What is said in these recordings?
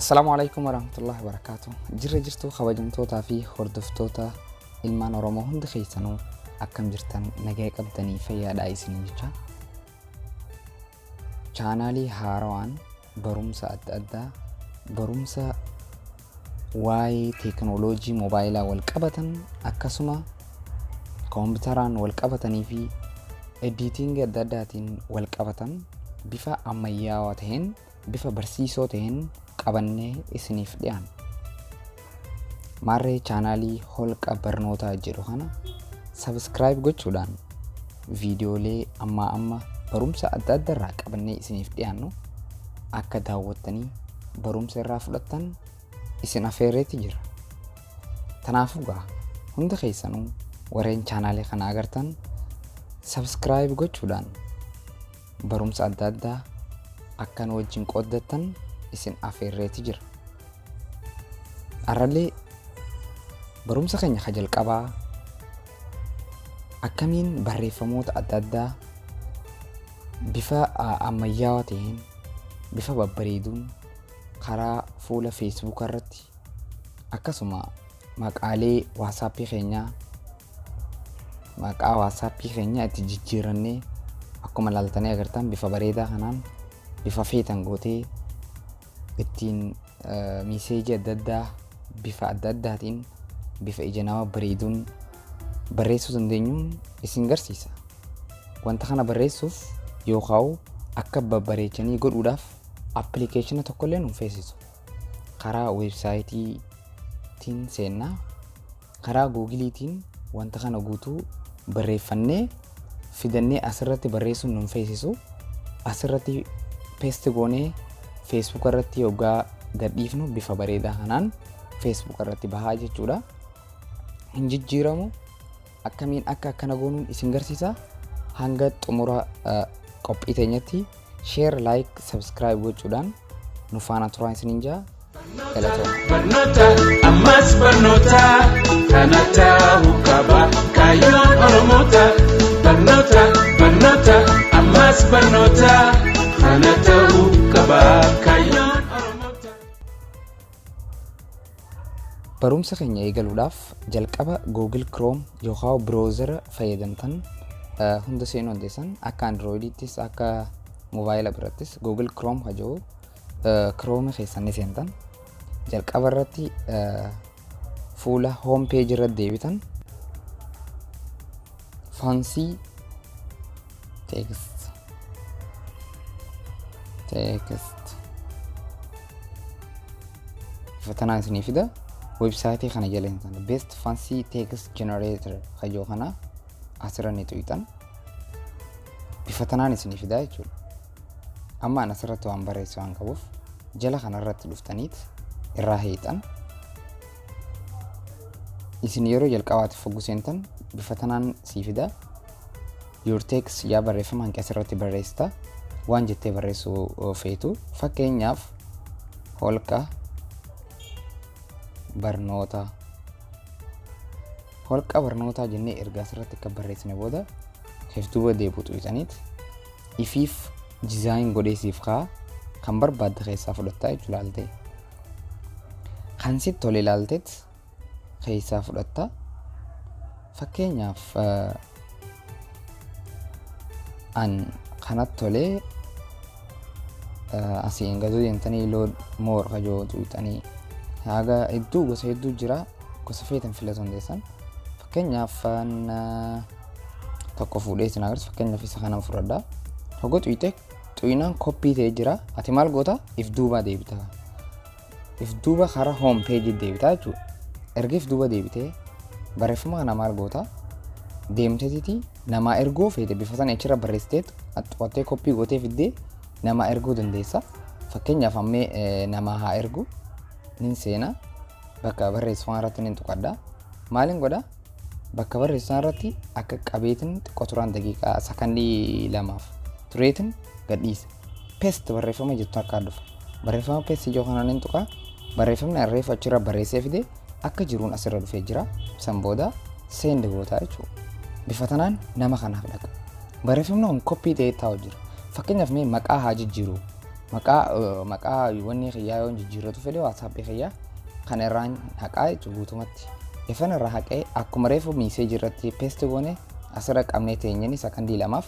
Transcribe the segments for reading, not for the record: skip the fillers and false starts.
Assalamualaikum warahmatullahi wabarakatuh. Jirtu kabajamtoota fi hordoftoota ilmaan Oromoo hundi keessanuu akkam jirtan nagaa qabdanii fayyaadhaa isiniin jecha. Chaanaalii haarawaan barumsa adda addaa barumsa waa'ee teekinooloojii moobaayilaa wal qabatan akkasuma koompiyuuteraan wal qabatanii fi ediitingii adda addaatiin wal qabatan bifa ammayyaawaa ta'een bifa barsiisoo ta'een qabannee isiniif dhiyaan. Marree chaanaalii holqa barnootaa jedhu kana subscribe gochuudhaan viidiyoolee amma barumsa adda addaa irraa qabannee isiniif dhiyaannu akka daawwattanii barumsa irraa fudhattan isin affeerreetti jira. Kanaafuu gaa hunda keessanuu warreen chaanaalee kana agartan subscribe gochuudhaan barumsa adda addaa akkan wajjin qooddattan isin affeerreetti jira. Arralee barumsa keenya jalqabaa akkamiin barreeffamoota adda addaa bifa ammayyaawaa ta'een bifa babbareeduun karaa fuula Facebook irratti akkasuma maqaalee WhatsApp keenyaa itti jijjiirannee akkuma ilaaltanii agartan bifa bareedaa kanaan bifa feetan gootee ittiin miiseejii adda addaa bifa adda addaatiin bifa ija nama bareeduun barreessuu dandeenyuun isin garsiisa. Wanta kana barreessuuf yookaan akka babbareechanii godhuudhaaf appilikeeshina tokkollee nu feesisu. Karaa weebsaayitiin seennaa karaa googiliitiin wanta kana guutuu barreeffannee fidannee asirratti barreessuun nu feesisu. Asirratti peesti goonee Facebook irratti yookaan gadhiifnu bifa bareedaa kanaan Facebook irratti bahaa jechuudha. Hin jijjiiramu akkamiin akkana goonuun isin garsiisa. Hanga xumura qophii teenyatti share, like, subscribe gochuudhaan nu faana turaan isiniin jaa. Barnoota ammas barnoota kana ta'uu qaba kaayyoon Oromoota. Barnoota ammas barnoota kana ta'uu qaba kaayyoon Oromoota. Barumsa keenya eegaluudhaaf jalqaba Google Chrome yookaan browser fayyadamtan hunda seenuu dandeessan akka Androidittis akka moobaayila birattis Google Chrome hajoo Chrome keessan ni seentan. Jalqaba irratti fuula home page irratti deebitan fancy text fatanaan isinii fida. Websaayitii kana jala hintan best fancy text generator hajoo kana asirratti tuqxan bifa tanaan isinii fida jechuudha. Amma asirratti waan barreessu waan qabuuf jala kanarratti dhuftaniit irraa hiixan. Isin yeroo jalqabaatiif foggu seentan bifa tanaan sii fida. Your text yaa barreeffama hanqi asirratti barreessita. Waan jettee barreessuu feetu fakkeenyaaf holqa barnootaa jennee ergaa asirratti akka barreessine booda heftuuba deebuutu isaniit ifiif dizaayin godheesiif kaa kan barbaadde keessaa fudhattaa jechuudha. Ilaaltee kan sitti tole ilaalteet keessaa fudhattaa. Fakkeenyaaf an kanatti tolee asiin gaduu deemtanii load more hajoo tuqxanii haga hedduu gosa hedduu jira. Gosa feetan filatuu dandeessan. Fakkeenyaaf tokko fuudhee isin agarsiisa. Fakkeenyaaf isa kanan fudhadhaa. Hogoo xuyinaan koppii ta'ee jira. Ati maal goota? If duubaa deebita. If duuba karaa home page deebita jechuudha. Erga if duuba deebitee barreeffama kana maal goota? Deemteeti namaa erguu feete bifa sana achirra barreessiteet qottee koppii gootee fiddee namaa erguu dandeessa. Fakkeenyaaf ammee namaa haa ergu nin seena bakka barreeffama irratti nin tuqadha. Maalin godha? Bakka barreeffama irratti akka qabeetin xiqqoo turaan daqiiqaa sakandii 2 tureetin gadhiisa. Paste barreeffama jettu akka dhufa. Barreeffama paste ijoo kana nin tuqa. Barreeffamni arreefa achirra barreessee fide akka jiruun asirra dhufee jira. San booda send goota jechuudha. Bifa tanaan nama kanaaf dhaqa. Barreeffamni kun koppii ta'ee taa'u jira. Fakkeenyaaf mee maqaa haa jijjiiru. maqaa wanni xiyyaa yoon jijjiirratu fedhe WhatsApp xiyyaa kan irraan haqaa guutumatti ifan irraa haqee akkuma reefu message irratti paste goone asirra qabnee teenyani sakandii lamaaf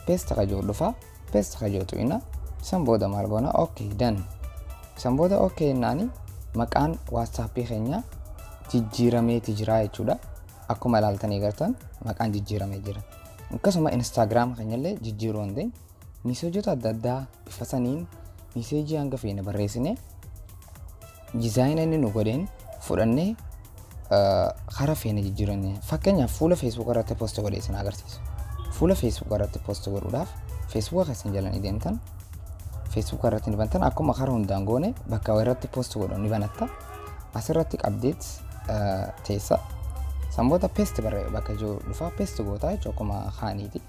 paste kajoo dhufa paste kajoo tu'ina san booda maal goona okay done san booda okay naani maqaan WhatsApp keenya jijjiiramee jira jechuudha akkuma ilaaltanii gartan maqaan jijjiiramee jira akkasuma Instagram keenyallee jijjiiruu hundee message adda addaa bifa saniin message hanga feene barreessine design inni nu godheen fudhannee khara feene jijjiirannee fakkeenyaaf fuula Facebook irratti post godhee isin agarsiisu fuula Facebook irratti post godhuudhaaf Facebook keessan jalan deemtan Facebook irratti ni bantan akkuma khara hundaan goone bakka irratti post godhuun ni banatta asirratti qabdeet teessa samboota paste bakka jiru dhufa paste goota jechuudha akkuma khaaniiti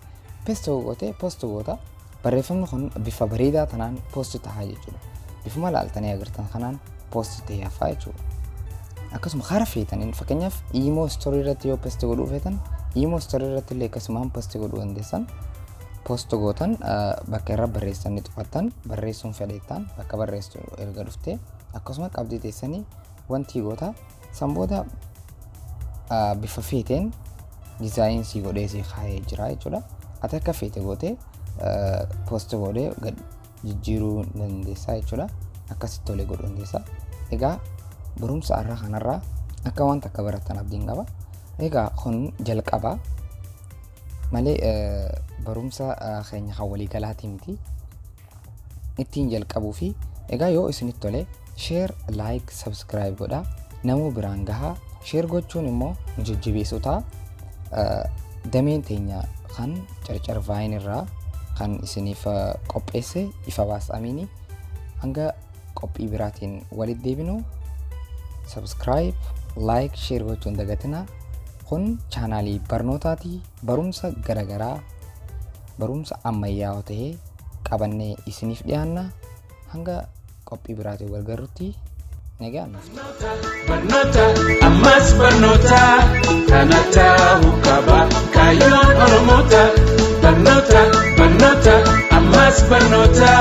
paste gootee post goota barreeffamni kun bifa bareedaa tanaan post ta'a jechuudha bifuma laaltanii agartan kanaan post ta'ee hafaa jechuudha akkasuma khara feetaniin fakkeenyaaf imo story irratti yoo post godhuu feetan imo story irratti illee akkasumaan post godhuu dandeessan post gootan bakka irra barreessan ni xufatan barreessuun fedheettaan bakka barreessu erga dhuftee akkasuma qabdii teessanii wanti goota samboota bifa feeteen design si godhee si kaa'ee jira jechuudha ati akka feete gootee post godhee gad jijjiiruu dandeessaa jechuudha akkasitti tolee godhuu dandeessaa egaa barumsa irraa kanarraa akka wanta akka baratan abdiin qaba egaa kun jalqaba malee barumsa keenya hawalii galaatii miti ittiin jalqabuu fi egaa yoo isinitti tole share like subscribe godhaa namuu biraan gahaa share gochuun immoo nu jajjabeessutaa dameen teenya kan carcar vine irraa kan isiniif qopheesse ifa baasamiini hanga qophii biraatiin walitti deebinu subscribe like share gochuun dagatina kun chaanaalii barnootaati barumsa garagaraa barumsa ammayyaa ta'ee qabannee isiniif dhiyaanna hanga qophii biraatiin wal garrutti nagaan barnoota ammas barnoota kanata hukaba kayoon oromoota barnoota ammas barnoota